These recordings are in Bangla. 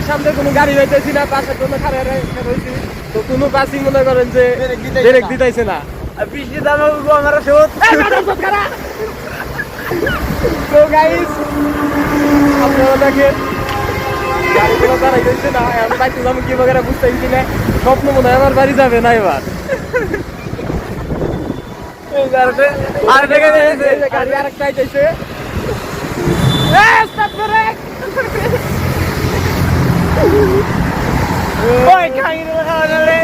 সামনে কোনো গাড়ি হইতেছি না, পাশের জন্য খারাপ রয়েছি, তো কোনো বাসই মনে করেন যে ব্রেক দিতেছে না। বৃষ্টি দাম আমার শোধ। তো গাইস আপনারা দেখেন গাড়িগুলো দাঁড়াই যাচ্ছে না, এখন বাইতে যাবো কি বগেরা বুঝতেছি না। স্বপ্ন মনে হয় আমার বাড়ি যাবে না এবার। আর দেখে গাড়ি আরেকটা আইতেছে। ওই খাইরে লাগালে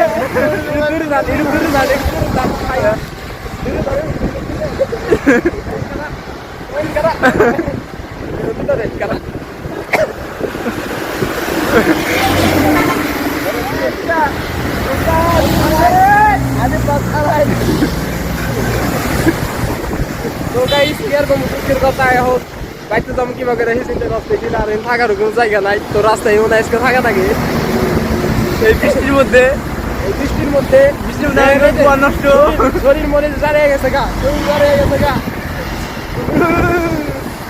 দূরে যান, একটু দূরে যান, একটু দূরে যান, খাইয়া। দূরে যান, ওই কারা। দূরে কারা। তো গাইস কি আর মুশকিল কথা এখন বাইতে যাবো কিভাবে রেখে চিন্তা করতেছি না, আর থাকার কোনো জায়গা নাই, তো রাস্তায় মনে আজকে থাকা থাকে এই বৃষ্টির মধ্যে বৃষ্টির মধ্যে কুয়া নষ্ট শরীর মনে দাঁড়িয়ে গেছে গা, শরীর দাঁড়িয়ে গেছে গা।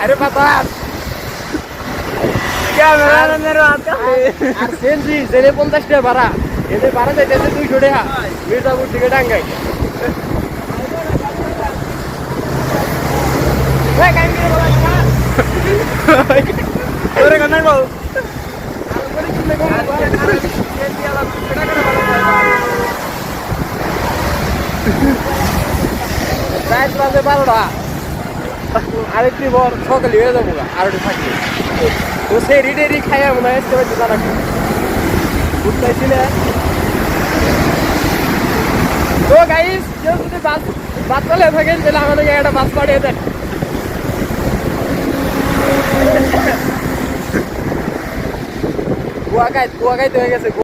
আরে বাবা আর সেনজি জেনে 50 টাকা ভাড়া, এদের ভাড়া যাইতেছে 200 টাকা মির্জাপুর থেকে টাঙ্গাই। ওরে কানাই বাবু রাত বাজে 12টা, আরেকটি বর সকালে হয়ে যাবো আর থাকি, তো সেই রিডেরি খাইয়া মনে হয় আসতে পারছি তারা বুঝতেছি না। তো গাইস কেউ যদি বাস চলে থাকেন তাহলে আমাদেরকে একটা বাস পাঠিয়ে দেন। কুয়াকায় হয়ে গেছে।